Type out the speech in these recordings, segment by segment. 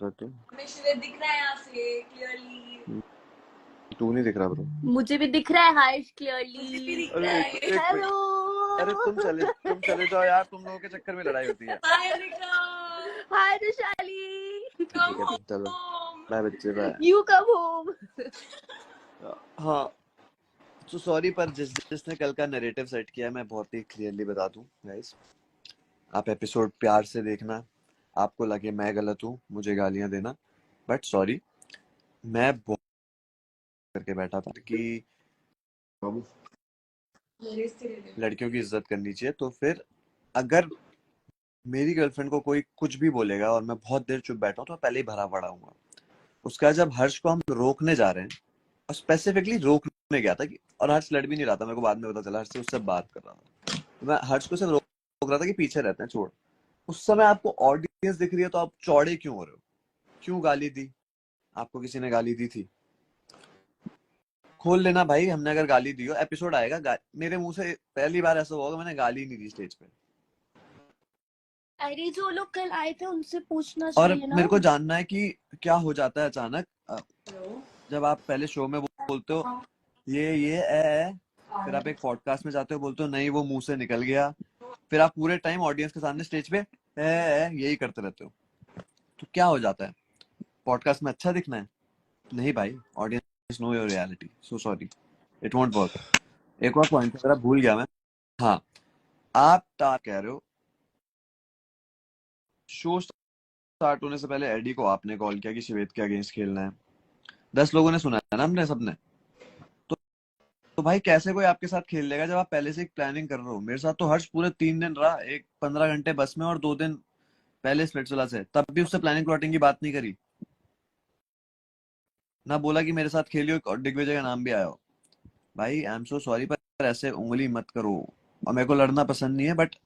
तो हमें शिविर दिख रहा है यहाँ से क्लियरली। तू नहीं दिख रहा ब्रो। मुझे भी दिख रहा है हर्ष मुझे भी क्लियरली। दिख अरे रहा है। एक मिनट। हेलो। अरे तुम चले जाओ यार, तुम लोगों के चक्कर में लड़ाई होती है। हाय विक्रम, हाय रुशाली। कम ठीक है चलो, होम। बाय बच्चे, बाय। You come home. हाँ तो सॉरी, पर जिसने कल का नैरेटिव सेट किया, मैं बहुत ही क्लियरली बता दूं गाइस, आप एपिसोड प्यार से देखना। आपको लगे मैं गलत हूँ, मुझे गालियां देना, बट सॉरी, मैं बहुत करके बैठा था कि बाबू लड़कियों की इज्जत करनी चाहिए। तो फिर अगर मेरी गर्लफ्रेंड को कोई कुछ भी बोलेगा और मैं बहुत देर चुप बैठा हूँ, तो मैं पहले ही भरा पड़ा हूँ। उसका जब हर्ष को हम रोकने जा रहे हैं, और स्पेसिफिकली रोकने गया था कि, और हर्ष लड़ भी नहीं रहा था, मेरे को बाद में पता चला हर्ष से उससे बात कर रहा था, तो मैं हर्ष को सिर्फ रोक रहा था कि पीछे रहते हैं, छोड़। उस समय आपको ऑडियंस दिख रही है, तो आप चौड़े क्यों हो रहे हो? क्यों गाली दी? आपको किसी ने गाली दी थी? खोल लेना भाई, हमने अगर गाली दी हो, एपिसोड आएगा, मेरे मुंह से पहली बार ऐसा होगा मैंने गाली नहीं दी स्टेज पे। अरे जो लोग कल आए थे उनसे पूछना और चाहिए ना। मेरे को जानना है कि क्या हो जाता है अचानक जब आप पहले शो में बोलते हो ये फिर आप एक पॉडकास्ट में जाते हो, बोलते हो नहीं वो मुंह से निकल गया, फिर आप पूरे टाइम ऑडियंस के सामने स्टेज पे यही करते रहते हो, तो क्या हो जाता है? पॉडकास्ट में अच्छा दिखना है? नहीं भाई, audience know your reality, so sorry, it won't work. एक और पॉइंट अगर आप भूल गया मैं, हाँ, आप कह रहे हो शो स्टार्ट होने से पहले एडी को आपने कॉल किया कि श्वेत के अगेंस्ट खेलना है, 10 लोगों ने सुना है ना, हमने सबने। तो भाई कैसे कोई आपके साथ खेल लेगा जब आप पहले से एक प्लानिंग कर रहे हो? मेरे साथ तो हर्ष पूरे 3 दिन रहा, एक 15 घंटे बस में और 2 दिन पहले स्प्लिट्सविला से, तब भी उससे प्लानिंग प्लॉटिंग की बात नहीं करी, ना बोला कि मेरे साथ खेलियो और दिग्विजय का नाम भी आया हो। भाई आई एम सो सॉरी, पर ऐसे उंगली मत करो। और मेरे को लड़ना पसंद नहीं है, बट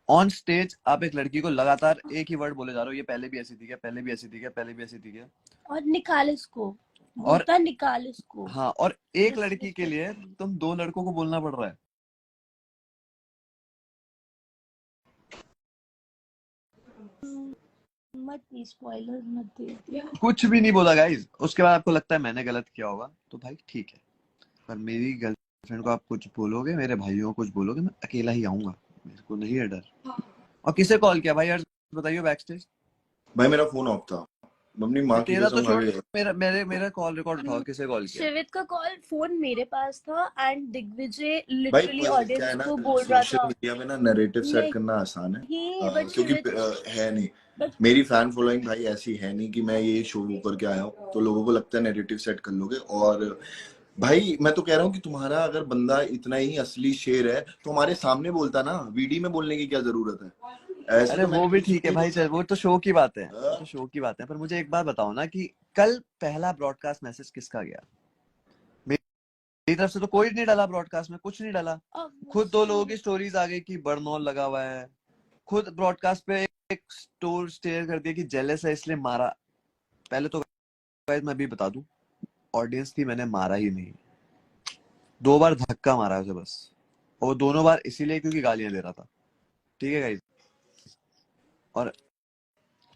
ऑन स्टेज आप एक लड़की को लगातार एक ही वर्ड बोले जा रहे हो, ये पहले भी ऐसी थी क्या, पहले भी ऐसी थी क्या, पहले भी ऐसी थी क्या, और निकाल इसको, और बोलता निकाल इसको। हाँ, और एक लड़की के लिए तुम 2 लड़कों को बोलना पड़ रहा है। मत प्लीज स्पॉइलर मत दे। कुछ भी नहीं बोला गाइज, उसके बाद आपको लगता है मैंने गलत किया होगा, तो भाई ठीक है, पर मेरी गर्लफ्रेंड को आप कुछ बोलोगे, मेरे भाइयों को कुछ बोलोगे, मैं अकेला ही आऊंगा, मेरे को नहीं है डर। और किसे कॉल किया भाई यार, बताइए बैकस्टेज। भाई मेरा फोन ऑफ था, अपनी माँ की तेरा तो कसम छोड़, खाके। मेरा कॉल रिकॉर्ड उठाओ, किसे कॉल किया? शिवित का कॉल फोन मेरे पास था एंड दिग्विजय भाई लिटरली क्या है ऑडियंस ना, को बोल रहा सोशल था। मीडिया में ना नैरेटिव सेट करना आसान है, नहीं बट क्योंकि शिवित है नहीं, बट मेरी फैन फॉलोइंग भाई ऐसी है नहीं कि मैं ये शो वो करके आया हूँ तो लोगों को लगता है नैरेटिव सेट कर लोगे। और भाई मैं तो कह रहा हूँ कि तुम्हारा अगर बंदा इतना ही असली शेर है तो हमारे सामने बोलता ना, वीडियो में बोलने की क्या जरूरत है? ऐसे अरे तो वो मैंने भी किसी ठीक है को भाई, नहीं चल वो तो शो की बात है, वो बोला। तो शो की बात है, पर मुझे एक बात बताओ ना कि कल पहला ब्रॉडकास्ट मैसेज किसका गया? मेरी तरफ से तो कोई नहीं डाला, ब्रॉडकास्ट में कुछ नहीं डाला, खुद 2 लोगों की स्टोरीज आ गई कि बर्नॉल लगा हुआ है, खुद ब्रॉडकास्ट पे एक स्टोर शेयर कर दिया कि जेलस है इसलिए मारा। पहले तो गाइस मैं भी बता दूं, ऑडियंस थी, मैंने मारा ही नहीं, 2 बार धक्का मारा उसे बस, और वो दोनों बार इसीलिए क्योंकि गालियां दे रहा था, ठीक है गाइस। और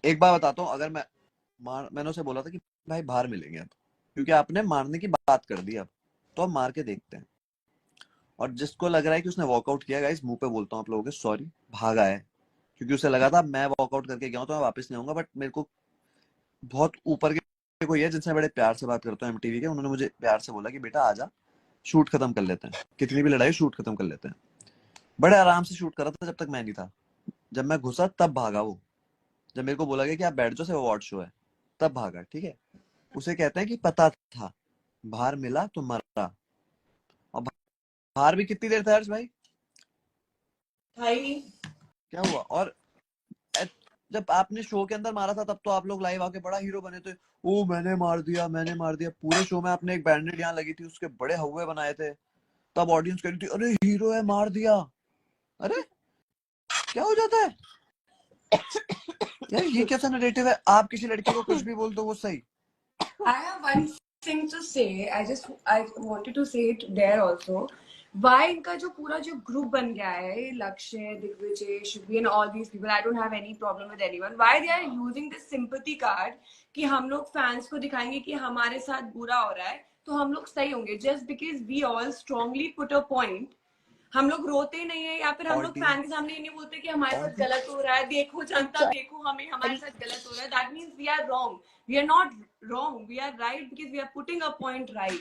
एक बार बताता हूँ, अगर मैंने उसे बोला था कि भाई बाहर मिलेंगे अब, क्योंकि आपने मारने की बात कर दी, अब तो हम मार के देखते हैं। और जिसको लग रहा है कि उसने वॉकआउट किया, गाइस मुंह पे बोलता हूँ आप लोगों के, सॉरी, भागा है, क्योंकि उसे लगा था मैं वॉकआउट करके गया हूँ तो मैं वापस नहीं आऊंगा, बट मेरे को बहुत ऊपर के कोई है जिनसे बड़े प्यार से बात करता हूँ एमटीवी के, उन्होंने मुझे प्यार से बोला कि बेटा आजा, शूट खत्म कर लेते हैं, कितनी भी लड़ाई शूट खत्म कर लेते हैं। बड़े आराम से शूट कर रहा था जब तक मैं नहीं था, जब मैं घुसा तब भागा वो, जब मेरे को बोला गया कि आप बैठ जाओ, से अवार्ड शो है, तब भागा, ठीक है। उसे कहते हैं कि पता था, बाहर मिला तो मरा। और बाहर भी कितनी देर था हर्ष भाई? भाई क्या हुआ? और जब आपने शो के अंदर मारा था तब तो आप लोग लाइव आके बड़ा हीरो बने थे, ओ मैंने मार दिया, मैंने मार दिया, पूरे शो में आपने एक बैंडेड यहाँ लगी थी, उसके बड़े हव्वे बनाए थे, तब ऑडियंस कह रही थी अरे हीरो है, मार दिया। अरे क्या हो जाता है यार, ये कैसा नैरेटिव है? आप किसी लड़की को कुछ भी बोल दो वो सही। I have one thing to say. I wanted to say it there also. Why इनका जो पूरा जो ग्रुप बन गया है, लक्ष्य, Digvijay, Shubhi and all these people, I don't have any problem with anyone. Why they are using this sympathy card कि हम लोग फैंस को दिखाएंगे कि हमारे साथ बुरा हो रहा है तो हम लोग सही होंगे, just because we all strongly put a point. हम लोग रोते नहीं है या फिर हम लोग फैन के सामने नहीं बोलते कि हमारे साथ गलत हो रहा है, देखो जनता देखो हमें हमारे साथ गलत हो रहा है, that means we are wrong. We are not wrong, we are right because we are putting a point right.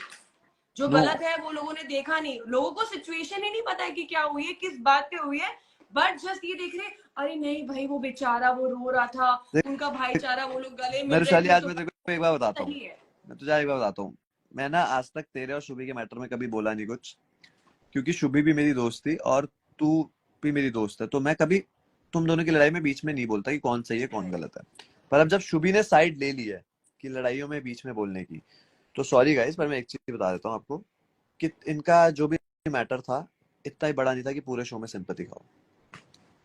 जो गलत है वो लोगों ने देखा नहीं, लोगों को सिचुएशन ही नहीं पता है कि क्या हुई है, किस बात पे हुई है, बट जस्ट ये देख रहे अरे नहीं भाई वो बेचारा वो रो रहा था, उनका भाईचारा, वो लोग गले मिल रहे थे, आज मैं तेरे को एक बार बताता हूँ, सही है। मैं तुझे एक बार बताता हूँ। मैं ना आज तक तेरे और शुभी के मैटर में कभी बोला नहीं कुछ, क्योंकि शुभी भी मेरी दोस्त थी और तू भी मेरी दोस्त है, तो मैं कभी तुम दोनों की लड़ाई में बीच में नहीं बोलता कि कौन सही है कौन गलत है। पर अब जब शुभी ने साइड ले ली है कि लड़ाइयों में बीच में बोलने की, तो सॉरी गाइस, पर मैं एक चीज बता देता हूँ आपको कि इनका जो भी मैटर था इतना ही बड़ा नहीं था कि पूरे शो में सिंपैथी खाओ।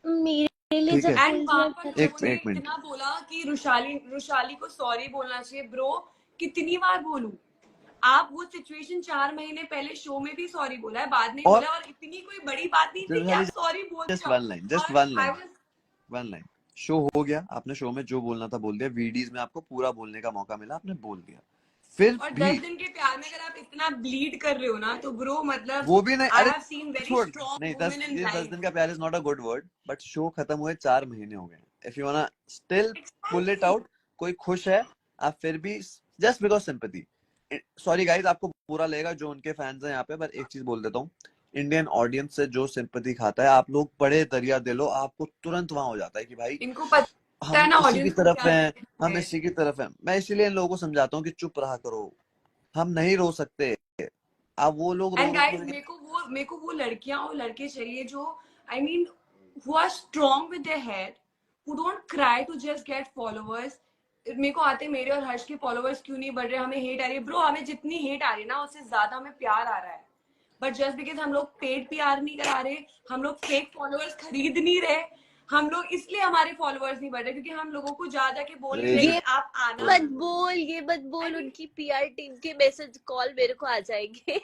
मेरे लिए ठीक जब है, एंड वहां पर एक लोगों ने मिनट इतना बोला कि रुशाली को सॉरी बोलना चाहिए। ब्रो कितनी बार बोलूं, आप वो सिचुएशन 4 महीने पहले शो में भी सॉरी बोला है, बाद में और बोला, और इतनी कोई बड़ी बात नहीं थी कि आप सॉरी बोल जस्ट जाओ। वन लाइन, जस्ट और one I line, was- one line. Show हो गया, आपने शो में जो बोलना था बोल दिया, वीडीज में आपको पूरा बोलने का मौका मिला, आपने बोल दिया। फिर और भी 10 दिन के प्यार में अगर आप इतना ब्लीड कर रहे हो ना, तो ब्रो मतलब वो भी नहीं, आई अरे हैव सीन वेरी छोड़, स्ट्रॉन्ग नहीं वुमेन इन ये 10 लाइफ। दिन का प्यार is not a good word, but show खत्म हुए 4 महीने हो गए। If you wanna still pull it out, कोई खुश है, आप फिर भी just because sympathy. Sorry guys, आपको बुरा लगेगा जो उनके फैंस हैं यहाँ पे, पर एक चीज बोल देता हूँ, इंडियन ऑडियंस से जो सिंपैथी खाता है, आप लोग बड़े दरिया दिलो, आपको तुरंत वहां हो जाता है कि भाई इनको पता है हम ना इसी की ऑडियंस को तरफ क्या हैं, कहना हम है। इसी की तरफ हैं। मैं इसीलिए इन लोगों को समझाता हूँ कि चुप रहा करो, हम नहीं रो सकते। अब वो लोग रो एंड रो के गाइस मेरे को वो लड़कियां और लड़के चाहिए जो I mean who are strong with their head, who don't cry to just get followers. मेरे को आते मेरे और हर्ष के फॉलोअर्स क्यों नहीं बढ़ रहे, हमें हेट आ रही है। ब्रो हमें जितनी हेट आ रही है ना उससे ज्यादा हमें प्यार आ रहा है, बट जस्ट बिकॉज हम लोग पेड पीआर नहीं करा रहे, हम लोग फेक फॉलोअर्स खरीद नहीं रहे, हम लोग इसलिए हमारे फॉलोअर्स नहीं बढ़ रहे, क्योंकि हम लोगों को जा जाके बोल नहीं रहे ये कि आप आना। ये मत बोल, उनकी पीआर टीम के मैसेज कॉल मेरे को आ जाएंगे।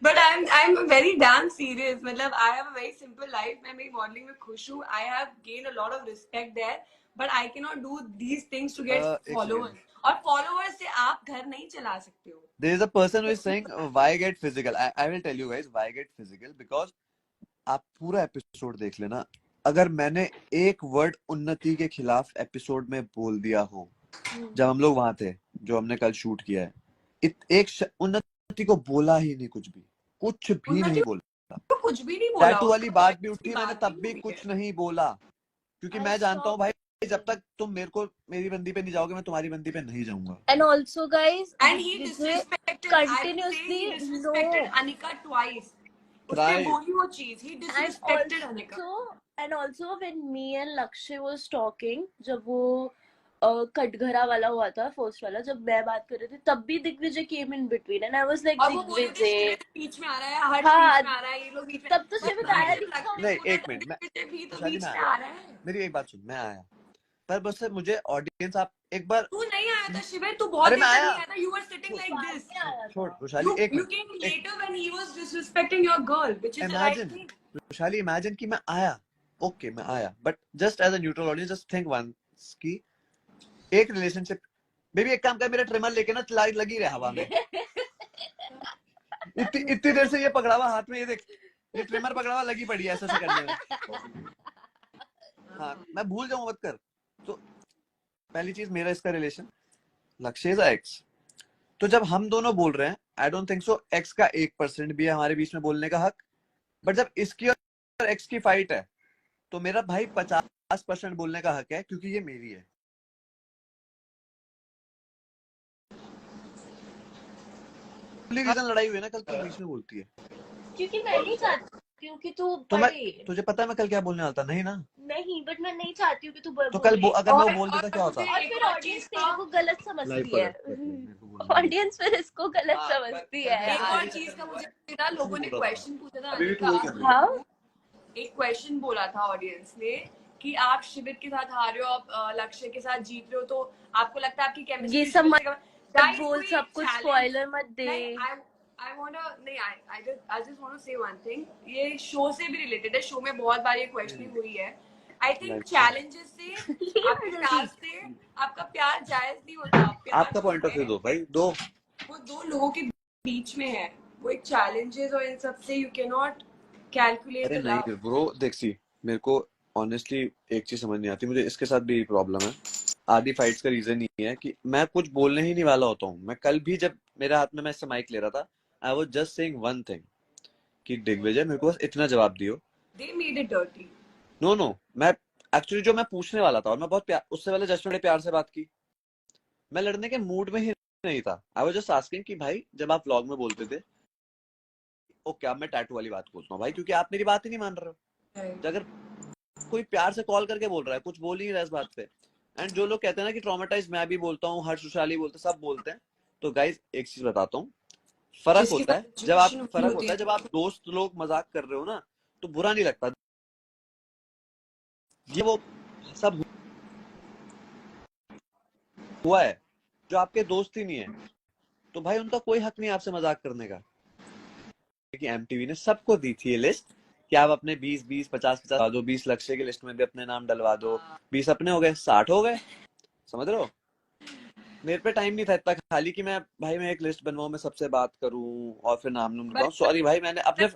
But I am very damn serious, मतलब I have a very simple life, मैं मेरी मॉडलिंग में खुश हूँ, I have gain a lot of respect there, but I can not do these things to get एक फॉलोअर्स, सेकंड, और followers से आप घर नहीं चला सकते हो। there is a person who is saying why get physical. I will tell you guys why get physical, because आप पूरा एपिसोड देख लेना, अगर मैंने एक वर्ड उन्नति के खिलाफ एपिसोड में बोल दिया हो, जब हम लोग वहां थे, जो हमने कल शूट किया है, उन्नति को बोला ही नहीं, कुछ भी नहीं बोला। तो कुछ भी नहीं बोला, टैटू वाली उसको बात भी tattoos की उठी, मैंने बात तब ही भी हुई कुछ है। नहीं बोला, क्योंकि I मैं जानता हूँ saw भाई जब तक तुम मेरी बंदी पे नहीं जाओगे, मैं तुम्हारी बंदी पे नहीं जाऊंगा। and also guys, And he Vijay disrespected, I would say he continuously disrespected no, Anika twice. उसने Right. बोली वो चीज, he and disrespected Anika. also when me and Lakshay was talking, जब वो कटघरा वाला हुआ था फर्स्ट वाला, जब मैं बात कर रही थी तब भी Digvijay came in between and I was like और वो बोल रहे थे दिग्विजय, शिविर बीच में आ रहा है, हर्ष हाँ, बीच में आ रहा है, ये लोग बीच में, तब तो शिविर मतलब आया मुझे नहीं था। लगने नहीं, बोला एक था मिनट, मैं दिग्विजय भी तो वैशाली बीच में में आया, आ रहा है। मेरी एक बात सुन, मैं आया, पर बस मुझे ऑडियंस, आप एक बार, तू नहीं आया था शिविर, तू बहुत अरे देर मैं तक आया, नहीं आया था, you were sitting like बाद this. में आया छोड़ था। वैशाली, एक You minute, came later when he was disrespecting your girl, which is the right imagine thing. Vaishali, imagine कि मैं आया, ओके मैं आया, but just as a neutral audience, just think once कि एक रिलेशनशिप, बेबी एक काम कर, मेरा ट्रिमर लेके ना लगी रहे हवा में, इतनी देर से ये पकड़ा हुआ हाथ में, ये देख, ये ट्रिमर पकड़ा हुआ लगी पड़ी है ऐसे ऐसे करने में। हाँ, मैं भूल जाऊं मत कर। तो पहली चीज, मेरा इसका रिलेशन लक्ष्य इज एक्स, तो जब हम दोनों बोल रहे हैं, I don't think so x का 1% भी है हमारे बीच में बोलने का हक, बट जब इसकी और एक्स की फाइट है, तो मेरा भाई 50% बोलने का हक है, क्योंकि ये मेरी है। रीजन लड़ाई हुई ना कल, तो बीच में बोलती है, क्योंकि मैं नहीं चाहती हूँ कि तू तो मैं, पढ़े, तुझे पता है मैं कल क्या बोलने वाला था, नहीं ना, नहीं, बट मैं नहीं चाहती हूँ कि तू तो कल बोले, अगर मैं वो बोल देता क्या होता। मुझे और एक फिर और ऑडियंस चीज तेरे को गलत समझती है, ऑडियंस फिर इसको गलत समझती है एक यार। और चीज का मुझे ना लोगों ने क्वेश्चन पूछा था अभी भी अनिका, तू वही कर रही है। हाँ, एक क्वेश्चन बोला था ऑडियंस ने कि आप शिविर के साथ हार रहे हो, आप लक्ष्य के साथ जीत रहे हो, तो आपको लगता है आपकी केमिस्ट्री ये सब मत बोल, सब कुछ स्पॉइलर मत दे। आई वांट नहीं, आई जस्ट वांट टू से वन थिंग, ये शो से भी रिलेटेड है, शो में बहुत बार ये क्वेश्चनिंग हुई है आई थिंक चैलेंजेस से आपके प्यार से आपका प्यार जायज नहीं होता। प्यार आपका पॉइंट ऑफ व्यू दो भाई, दो। वो दो लोगों के बीच में है, वो एक चैलेंजेस और इन सब से यू कैन नॉट कैलकुलेट अरे द नहीं लव। ब्रो, देख सी, मेरे को ऑनेस्टली एक चीज समझ नहीं आती, मुझे इसके साथ भी प्रॉब्लम है। आधी फाइट्स का रीजन ये है कि मैं कुछ बोलने ही नहीं वाला होता हूँ। मैं कल भी जब मेरे हाथ में मैं इससे माइक ले रहा था, I was just saying one thing कि दिग्विजय मेरे को बस इतना जवाब दियो। They made it dirty. No, मैं एक्चुअली जो मैं पूछने वाला था, और मैं बहुत प्यार, उससे पहले जस्ट मैंने प्यार से बात की, मैं लड़ने के मूड में ही नहीं था। आई वाज जस्ट आस्किंग कि भाई जब आप व्लॉग में बोलते थे, ओ क्या मैं टैटू वाली बात बोलता हूँ भाई, क्योंकि आप मेरी बात ही नहीं मान रहे हो। अगर कोई प्यार से कॉल करके बोल रहा है, कुछ बोल ही नहीं रहा इस बात पे। एंड जो लोग कहते हैं ना कि ट्रॉमेटाइज मैं भी बोलता हूँ, हर्ष उशाली बोलते, सब बोलते हैं। तो गाइज एक चीज बताता हूँ, फर्क होता है जब आप दोस्त लोग मजाक कर रहे हो ना, तो बुरा नहीं लगता। ये वो सब हुआ है जो आपके दोस्त ही नहीं है, तो भाई उनका कोई हक नहीं आपसे मजाक करने का। कि एमटीवी ने सबको दी थी ये लिस्ट कि आप अपने 20-20 50-50 दो, 20 लक्ष्य की लिस्ट में भी अपने नाम डलवा दो। 20 अपने हो गए, 60 हो गए, समझ रहे हो। मेरे पे टाइम नहीं था इतना खाली कि मैं एक लिस्ट बनवाऊं, मैं सबसे बात करूं और फिर नाम लिखाऊं। सॉरी भाई, मैंने अपने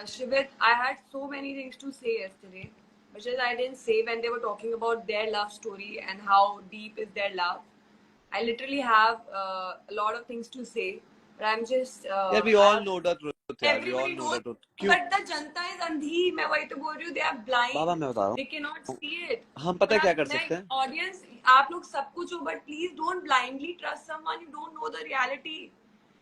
Shivit, I had so many things to say yesterday, which is I didn't say when they were talking about their love story and how deep is their love. I literally have a lot of things to say, but I'm just यार we all know the truth, यार we all everybody know the knows, truth. क्यों but the Janata is अंधी। मैं वही तो बोल रही हूँ, they are blind, बाबा, मैं बता रहा they cannot हूँ, see it। हम पता है क्या कर सकते हैं। ऑडियंस आप लोग सब कुछ हो, but please don't blindly trust someone you don't know the reality।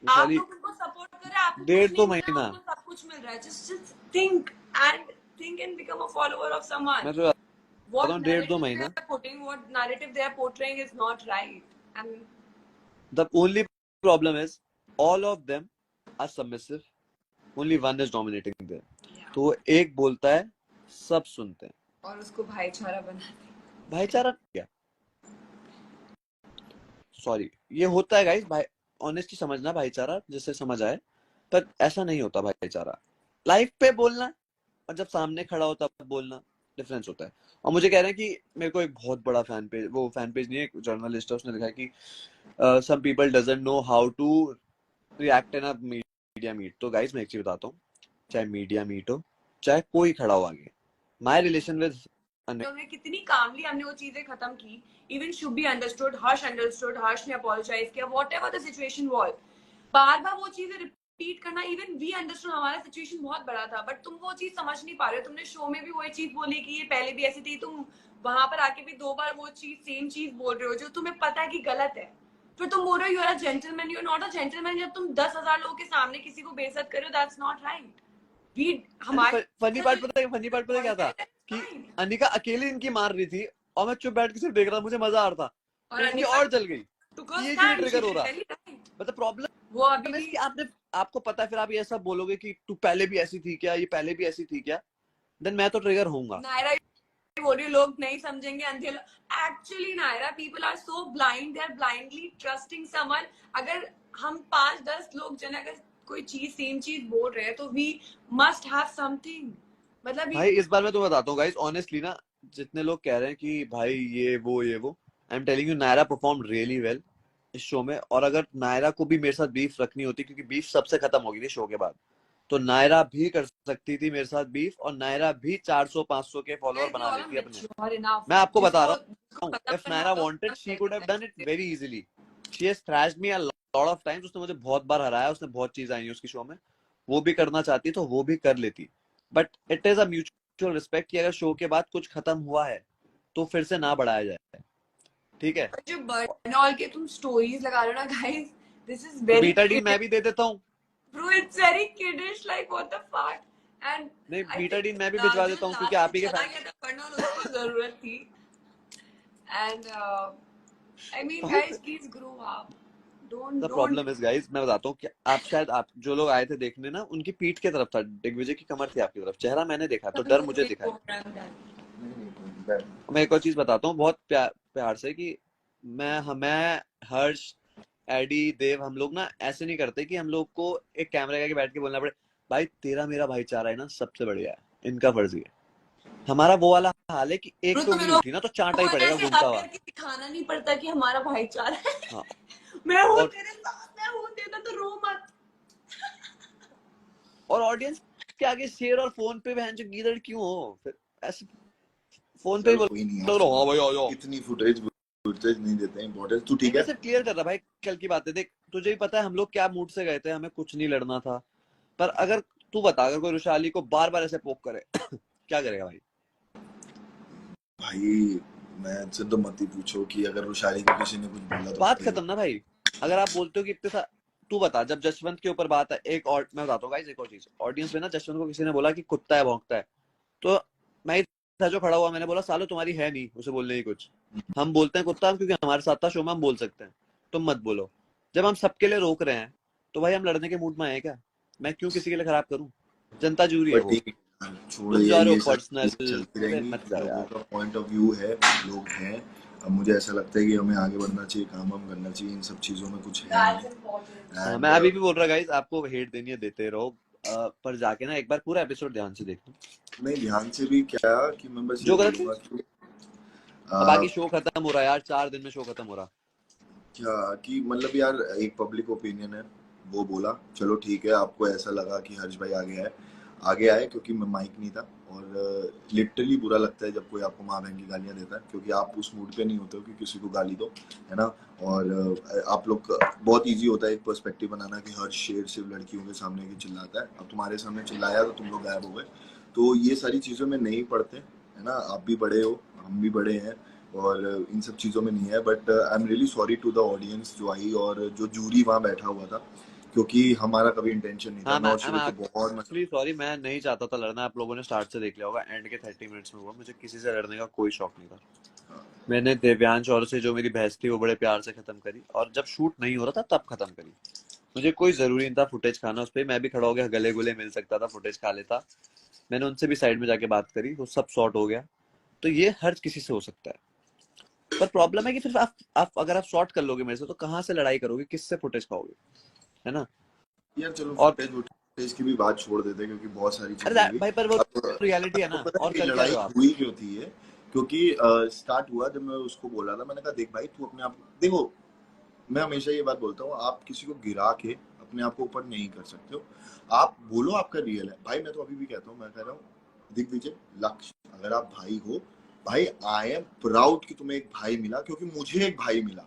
आप लोग उनको सपोर्ट कर रहे हैं, आपको कुछ नहीं मिल रहा है, उनको सब कुछ मिल रहा है। just think and become a follower of someone। मैं तो what डेढ़ दो narrative they महीना are putting, what narrative they are portraying is not right। and the only problem is all of them are submissive, only one is dominating there। तो वो एक बोलता है, सब सुनते हैं, और उसको भाईचारा बनाते हैं। भाईचारा क्या, सॉरी ये होता है गाइस, भाई ऑनेस्टली समझना, भाईचारा जिससे समझ आए, पर ऐसा नहीं होता भाईचारा। लाइफ पे बोलना और जब सामने खड़ा हो तब बोलना, डिफरेंस होता है। और मुझे कह रहे हैं कि मेरे को एक बहुत बड़ा फैन पेज, वो फैन पेज नहीं है, एक जर्नलिस्ट है, उसने लिखा है कि some people doesn't know how to react in a media meet. तो गाइस मैं एक चीज बताता हूँ, चाहे मीडिया मीट हो, चाहे कोई खड़ा हो आगे, माय रिलेशन विद हमने कितनी कामली हमने वो चीजें खत्म की। इवन शुभी अंडरस्टूड, हर्ष अंडरस्टूड, हर्ष ने अपोलोजाइज किया, व्हाटएवर द सिचुएशन वाज। बार बार वो चीजें रिपीट करना, इवन वी अंडरस्टूड हमारा सिचुएशन बहुत बड़ा था, बट तुम वो चीज समझ नहीं पा रहे हो। तुमने शो में भी वही चीज बोली कि ये पहले भी ऐसी थी, तुम वहां पर आके भी 2 बार वो चीज सेम चीज बोल रहे हो जो तुम्हें पता है कि गलत है। फिर तुम बोल रहे हो you are a gentleman, you are not a gentleman. जब तुम 10,000 लोगों के सामने किसी को बेइज्जत कर रहे हो, that's not right. Funny part पता है क्या था कि अनिका अकेली इनकी मार रही थी और मैं चुप बैठ के सिर्फ देख रहा था, मुझे मजा आ रहा था। और इनकी और जल गई, ये क्यों ट्रिगर हो रहा है। मतलब प्रॉब्लम वो अभी भी कि आपको पता है, फिर आप ये सब बोलोगे कि तू पहले भी ऐसी थी क्या, ये पहले भी ऐसी थी क्या, देन मैं तो ट्रिगर होऊंगा। नायरा बोल रही, लोग नहीं समझेंगे, अंधे। Actually Naira, people are so blind, they are blindly trusting someone. अगर हम 5-10 लोग जन अगर कोई चीज सेम चीज बोल रहे हैं, तो वी मस्ट हैव समथिंग। मतलब भाई इस बार मैं तुम्हें बताता हूँ गाइस, ऑनेस्टली ना, जितने लोग कह रहे हैं कि भाई ये वो I am telling you, Naira perform really well इस शो में। और अगर नायरा को भी मेरे साथ बीफ रखनी होती, क्योंकि बीफ सबसे खत्म हो गई थी शो के बाद, तो नायरा भी कर सकती थी मेरे साथ बीफ, और नायरा भी 400-500 के फॉलोअर बना लेती अपने। मैं आपको बता रहा हूँ, if Naira wanted she could have done it very easily. She has thrashed me a lot of times, उसने मुझे बहुत बार हराया, उसने बहुत चीज आई है उसकी शो में, वो भी करना चाहती तो वो भी कर लेती। But it is a mutual respect कि अगर शो के बाद कुछ खत्म हुआ है तो फिर से ना बढ़ाया जाए, ठीक है। जो बर्नॉल के तुम स्टोरीज लगा रहे हो ना guys, this is very Betadine मैं भी दे देता हूँ bro, it's very kiddish, like what the fuck. And नहीं, बीटाडीन मैं भी भिजवा देता हूँ क्योंकि आप ही के फैन। बर्नॉल उसको जरूरत थी। And I mean guys, please grow up. The problem is guys, मैं बताता हूँ कि आप जो लोग आए थे देखने ना, उनकी पीठ की तरफ था दिग्विजय की कमर थी आपकी तरफ, चेहरा मैंने देखा तो डर मुझे दिखा है। मैं एक और चीज बताता हूँ बहुत प्यार से कि मैं हर्ष, एडी, देव, हम लोग ना ऐसे नहीं करते कि हम लोग को एक कैमरे के आगे बैठ के बोलना पड़े भाई तेरा मेरा भाईचारा है ना सबसे बढ़िया है, इनका फर्ज है। हमारा वो वाला हाल है कि एक तो तो तुम्हें उंगली उठी ना तो चांटा ही रोज पड़ेगा ऐसे घूमता हक हुआ। करके दिखाना नहीं पड़ता कि हमारा भाईचारा है। हाँ मैं हूँ और तेरे साथ, मैं हूँ तेरा, तो रो मत। और ऑडियंस के आगे शेर और फोन पे बहन जो गीदड़ क्यों हो फिर ऐसे फोन पे ही चलो कोई नहीं यार, बोलो हाँ भाई आ जाओ। इतनी फुटेज फुटेज नहीं देते हैं इम्पोर्टेंस। तू नहीं ठीक मैं है? सिर्फ क्लियर कर रहा भाई कल की बात है। देख तुझे भी पता है हम लोग क्या मूड से गए थे, हमें कुछ नहीं लड़ना था। पर अगर तू बता अगर कोई रुशाली को बार बार ऐसे पोक करे क्या करेगा भाई? भाई मैं से तो मत ही पूछो कि अगर रुशाली को किसी ने कुछ बोला तो बात पड़ेगा। खत्म ना भाई। अगर आप बोलते हो कि इतने तू बता जब जसवंत के ऊपर बात है एक और मैं बताता हूँ गाइस एक और चीज। ऑडियंस में ना जसवंत को किसी ने बोला कि कुत्ता है भौंकता है, तो मैं ही था जो खड़ा हुआ, मैंने बोला सालो तुम्हारी है नहीं उसे बोलने की कुछ। हम बोलते हैं कुत्ता क्योंकि हमारे साथ था शो में, हम बोल सकते हैं, तुम मत बोलो। जब हम सबके लिए रोक रहे हैं तो भाई हम लड़ने के मूड में आए क्या? मैं क्यों किसी के लिए खराब करूं? जनता जूरी है पर वो। ठीक है, छोड़ तुम जा रहे हो ये सारी पर्सनल चीजें चलती पे रहेंगी। मत जाओ लोगों यार। का पॉइंट ऑफ व्यू है, लोग हैं। अब मुझे ऐसा लगता है कि हमें आगे बढ़ना चाहिए, काम हम करना चाहिए, इन सब चीजों में कुछ है नहीं। मैं एंड अभी भी बोल रहा गाइस आपको हेट देनी है देते रहो, पर जाके ना एक बार पूरा एपिसोड ध्यान से देखना। नहीं, ध्यान से भी क्या कि मैं बस ये जो गलत थी बोलूंगा कि अब आ, बाकी शो खत्म हो रहा है यार, 4 दिन में शो खत्म हो रहा। क्या कि मतलब यार एक पब्लिक ओपिनियन है, वो बोला चलो ठीक है, आपको ऐसा लगा कि हर्ष भाई आगे आए क्योंकि मैं माइक नहीं था। और लिटरली बुरा लगता है जब कोई आपको माँ बहन की गालियां देता है, क्योंकि आप उस मूड पे नहीं होते हो कि किसी को गाली दो, है ना। और आप लोग बहुत इजी होता है एक पर्सपेक्टिव बनाना कि हर शेर सिर्फ लड़कियों के सामने ही चिल्लाता है। अब तुम्हारे सामने चिल्लाया तो तुम लोग गायब हो गए। तो ये सारी चीज़ों में नहीं पड़ते, है ना। आप भी बड़े हो, हम भी बड़े हैं, और इन सब चीज़ों में नहीं है। But I am really sorry to the audience जो आई और जो जूरी वहाँ बैठा हुआ था, क्योंकि हमारा कभी इंटेंशन नहीं था। हाँ मैं मैं और शिविर को बहुत एक्चुअली सॉरी, मैं नहीं चाहता था लड़ना। आप लोगों ने स्टार्ट से देख लिया होगा, एंड के 30 मिनट्स में हुआ, मुझे किसी से लड़ने का कोई शौक नहीं था। मैंने देव्यांश और से जो मेरी बहस थी वो बड़े प्यार से खत्म करी, और जब शूट नहीं हो रहा था तब खत्म करी। मुझे कोई जरूरी नहीं था फुटेज खाना उस पर, मैं भी खड़ा हो गया, गले गुले मिल सकता था, फुटेज खा लेता। मैंने उनसे भी साइड में जाके बात करी, वो सब सॉर्ट हो गया। तो ये हर किसी से हो सकता है, पर प्रॉब्लम है कि फिर आप अगर आप सॉर्ट कर लोगे मेरे से तो कहाँ से लड़ाई करोगे, किससे फुटेज खाओगे, है ना। यार चलो और फुटेज की भी बात छोड़ देते हैं, क्योंकि बहुत सारी अरे चीजें हुई। भाई पर वो अब रियलिटी है आपको ना, पता है और कि कर क्या लड़ाई रहे हो आप? हुई क्यों थी ये? क्योंकि स्टार्ट हुआ जब मैं उसको बोला था, मैंने कहा देख भाई तू अपने आप देखो, मैं हमेशा ये बात बोलता हूँ, आप किसी को गिरा के अपने आप को ऊपर नहीं कर सकते हो। आप बोलो आपका रियल है भाई। मैं तो अभी भी कहता हूँ, मैं कह रहा हूँ दिग्विजय, लक्ष्य, अगर आप भाई हो भाई, आई एम प्राउड कि तुम्हें एक भाई मिला, क्योंकि मुझे एक भाई मिला,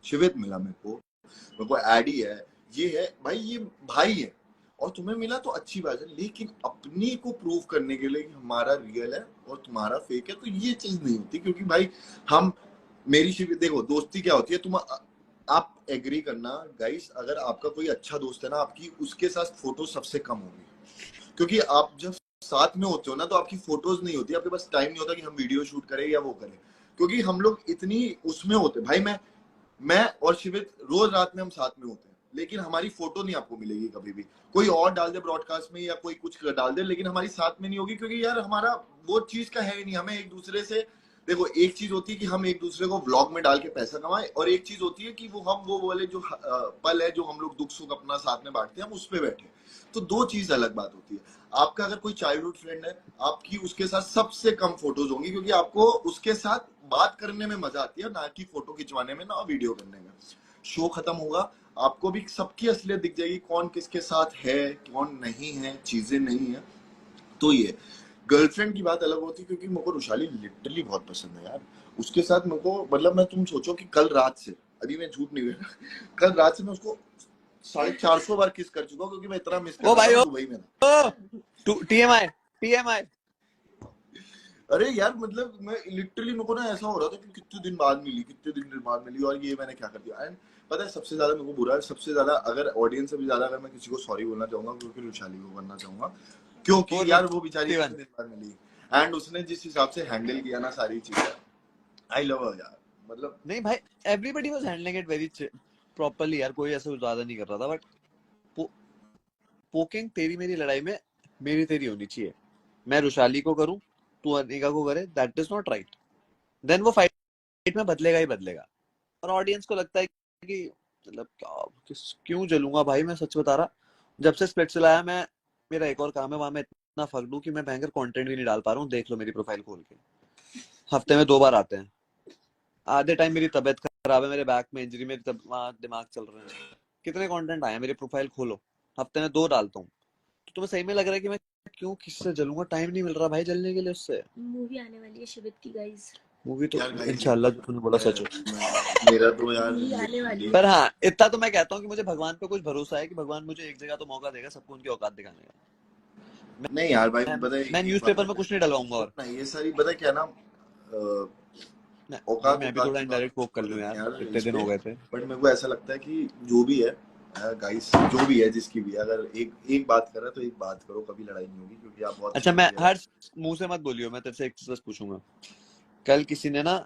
शिवित मिला मेरे को एडी है, ये है भाई, ये भाई है। और तुम्हें मिला तो अच्छी बात है, लेकिन अपने को प्रूव करने के लिए कि हमारा रियल है और तुम्हारा फेक है, तो ये चीज नहीं होती। क्योंकि भाई हम मेरी शिविर देखो, दोस्ती क्या होती है, तुम आप एग्री करना गाइस, अगर आपका कोई अच्छा दोस्त है ना, आपकी उसके साथ फोटो सबसे कम होगी। क्योंकि आप जब साथ में होते हो ना, तो आपकी फोटोज नहीं होती, आपके पास टाइम नहीं होता कि हम वीडियो शूट करें या वो करें। क्योंकि हम लोग इतनी उसमें होते भाई, मैं और शिवित रोज रात में हम साथ में होते हैं, लेकिन हमारी फोटो नहीं आपको मिलेगी कभी भी। कोई और डाल दे ब्रॉडकास्ट में या कोई कुछ डाल दे, लेकिन हमारी साथ में नहीं होगी, क्योंकि यार हमारा वो चीज का है ही नहीं। हमें एक दूसरे से देखो, एक चीज होती है कि हम एक दूसरे को व्लॉग में डाल के पैसा कमाएं, और एक चीज होती है कि वो वाले जो पल है, जो हम लोग दुख सुख अपना साथ में बांटते हैं, हम उस पर बैठे। तो दो चीज अलग बात होती है। आपका अगर कोई चाइल्डहुड फ्रेंड है, आपकी उसके साथ सबसे कम फोटोज होंगी, क्योंकि आपको उसके साथ बात करने में मजा आती है, ना कि फोटो खिंचवाने में, ना वीडियो करने में। शो खत्म होगा, आपको भी सबकी असलियत दिख जाएगी, कौन किसके साथ है कौन नहीं है, चीजें नहीं है। तो ये गर्लफ्रेंड की बात अलग होती है, क्योंकि मेरे को रुशाली लिटरली बहुत पसंद है यार। उसके साथ मेरे को मतलब, मैं तुम सोचो कि कल रात से, अभी मैं झूठ नहीं बोल कल रात से मैं उसको 450 बार किस कर चुका हूँ, क्योंकि मैं इतना मिस कर ओ रहा था, भाई मैं ओ दुबई में था। TMI TMI। अरे यार मतलब मैं लिटरली, मेरे को ना ऐसा हो रहा था कि कितने दिन बाद मिली, और ये मैंने क्या कर दिया। एंड पता है सबसे ज्यादा मेरे को बुरा है, सबसे ज्यादा अगर ऑडियंस से भी ज्यादा अगर मैं किसी को सॉरी बोलना चाहूंगा, क्योंकि रुशाली को करना चाहूंगा, क्योंकि यार वो बेचारी 451। कितने दिन बाद मिली, एंड उसने जिस हिसाब से हैंडल किया ना सारी चीजें, आई लव हर यार। मतलब नहीं भाई, everybody was handling it very properly यार, कोई ऐसा ज्यादा नहीं कर रहा था। बट पोकिंग तेरी मेरी लड़ाई में मेरी तेरी होनी चाहिए। मैं रुशाली को करूं, तू अनिका को करे, that is not right. Then वो फाइट में बदलेगा ही बदलेगा। और ऑडियंस को लगता है कि मतलब क्यों जलूंगा भाई, मैं सच बता रहा, जब से स्प्लिट्स लाया मैं, मेरा एक और काम है वहां, मैं इतना फक दूं कि मैं भयंकर कंटेंट भी नहीं डाल पा रहा हूँ। देख लो मेरी प्रोफाइल खोल के, हफ्ते में 2 बार आते हैं। आधे टाइम मेरी तबीयत खराब है, मेरे बैक में इंजरी, मेरे दिमाग चल रहे हैं। कितने कंटेंट आए, मेरी प्रोफाइल खोलो, हफ्ते में 2 डालता हूँ। तो तुम्हें सही में लग रहा है कि मैं क्यों किससे जलूंगा? टाइम नहीं मिल रहा भाई जलने के लिए उससे। मूवी आने वाली है शिवित की गाइस, मूवी तो यार इंशाल्लाह तूने बोला सच हो। मेरा तो यार मूवी आने वाली है। पर हाँ, इतना तो मैं कहता हूँ कि मुझे भगवान पे कुछ भरोसा है कि भगवान मुझे एक जगह तो मौका देगा सबको उनकी औकात दिखाने का। नहीं यार भाई, मैं पता है मैं एक न्यूज़पेपर बात में कुछ नहीं डलवाऊंगा। और ना, ये सारी पता है क्या ना, भाई औकात मैं भी औकात थोड़ा की बात इनडायरेक्ट पोक कर कर लूं देते हैं यार, यार इतने इस दिन पे। हो गए थे। बट मेरे को ऐसा लगता है कि जो भी है गाइस, जो भी है जिसकी भी है, अगर एक बात कर रहा है तो एक बात करो, कभी लड़ाई नहीं होगी, क्योंकि आप बहुत अच्छा, मैं सिंसियर हर मुंह से मत बोलियो, मैं तेरे से एक चीज बस पूछूंगा। कल किसी ने ना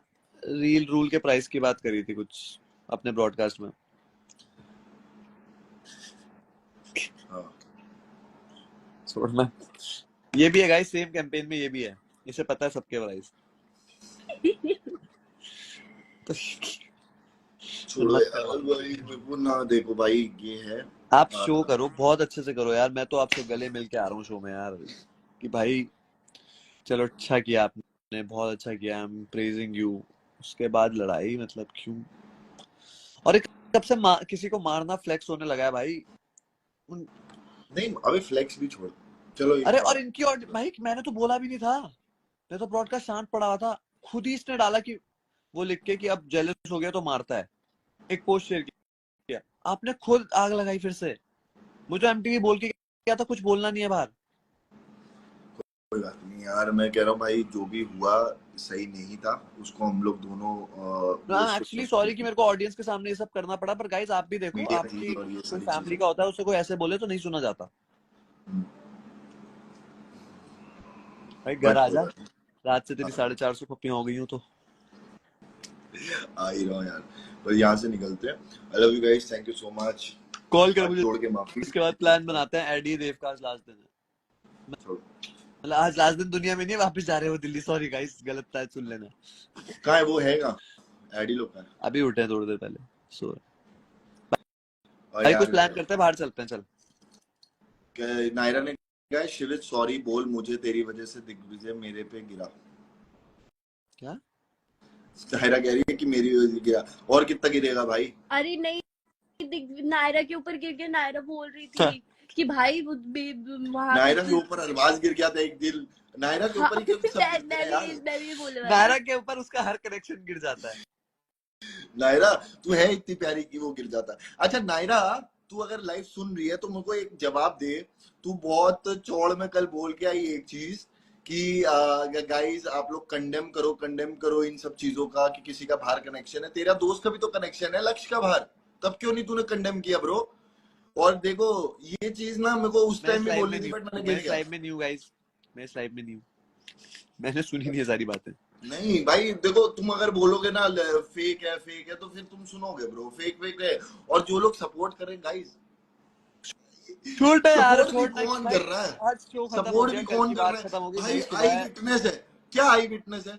रील रूल के प्राइस की बात करी थी कुछ अपने ब्रॉडकास्ट में। हाँ। छोड़ना, ये भी है गाइस, सेम कैंपेन में ये भी है, इसे पता है सबके प्राइस। तो छोड़ो मत यार करवाओ। भाई, मेरे को ना देखो भाई, ये है आप शो करो, बहुत अच्छे से करो यार। मैं तो आपसे गले मिल के आ रहा हूँ शो में यार, कि भाई चलो अच्छा किया आपने, बहुत अच्छा किया, आई एम प्रेजिंग यू। उसके बाद लड़ाई, मतलब क्यों? और एक कब से किसी को मारना फ्लेक्स होने लगा है भाई। नहीं, अभी फ्लेक्स भी छोड़, चलो एक अरे बात। और इनकी, और भाई मैंने तो बोला भी नहीं था, मैं तो ब्रॉडकास्ट शांत पड़ा हुआ था। खुद ही इसने डाला कि वो लिख के कि अब जेलस हो गया तो मारता है, एक पोस्ट शेयर किया। आपने खुद आग लगाई फिर से। मुझे एमटीवी बोल के क्या था, कुछ बोलना नहीं है बाहर। कोई बात नहीं यार, मैं कह रहा हूँ भाई, जो भी हुआ सही नहीं था, उसको हम लोग दोनों वो एक्चुअली सॉरी कि मेरे को ऑडियंस के सामने ये सब करना पड़ा, पर गाइस आप भी देखो, मीडिया आपकी थी और ये कोई सारी फैमिली चीजें। का होता है, उसे कोई ऐसे बोले तो नहीं सुना जाता। भाई घर बट आ कोई जा, बात नहीं, रात से तेरी 450 पप्पियां हो गई हूँ तो। आ ही रहा हूँ यार। पर यहाँ से निकलते हैं। I love you guys, thank you so much. Call कर हाथ मुझे, जोड़ के माफी। इसके बाद प्लान बनाते हैं। एडी देव का आज लास्ट दिन है, छोड़ो। मतलब आज लास्ट दिन दुनिया में नहीं है, वापस जा रहे हो दिल्ली। सॉरी गाइस, गलत था, सुन लेना। कहाँ है वो, है कहाँ? एडी लोग कहाँ है? अभी उठे हैं थोड़ी देर पहले, सो और भाई कुछ यार प्लान करते हैं, बाहर चलते हैं, चल। नायरा ने कहा, शिवित सॉरी बोल मुझे, तेरी वजह से दिग्विजय मेरे पे गिरा। क्या? नायरा कह रही है कि मेरी वजह से गिरा, और कितना गिरेगा भाई? अरे नहीं, नायरा के ऊपर गिर गया। नायरा बोल रही थी कि भाई वहां नायरा के ऊपर अरबाज गिर गया था एक दिन। नायरा के हाँ, ऊपर ही क्यों सब गिरते हैं यार? मैं भी बोलने वाली नायरा के ऊपर उसका हर कनेक्शन गिर जाता है। नायरा, तू है इतनी प्यारी कि वो गिर जाता है। अच्छा नायरा, तू अगर लाइव सुन रही है तो मुझको एक जवाब दे। तू बहुत चौड़ में कल बोल के आई एक चीज कि गाइस आप लोग कंडेम करो इन सब चीजों का, कि किसी का बाहर कनेक्शन है। तेरा दोस्त का भी तो कनेक्शन है लक्ष्य का बाहर, तब क्यों नहीं तूने कंडेम किया ब्रो? और देखो, ये चीज ना मेरे को उस मैं टाइम इस भी लाइव बोलनी में थी, नहीं बट हूँ, मैंने मैं गिर इस गया। लाइव में नहीं हूँ गाइस, मैं इस लाइव में नहीं हूँ, मैंने सुनी नहीं ये सारी बातें। नहीं भाई देखो, तुम अगर बोलोगे ना फेक है तो फिर तुम सुनोगे ब्रो, फेक है। और जो लोग सपोर्ट कर रहे हैं गाइस, छोड़ना यार, सपोर्ट भी छोड़ना कौन भाई। कर रहा है? आज शो खत्म हो सपोर्ट गया, भी कल कौन की कर बात रहा है खत्म हो गई, भाई? नई सुबह आई है। विटनेस है क्या? आई विटनेस है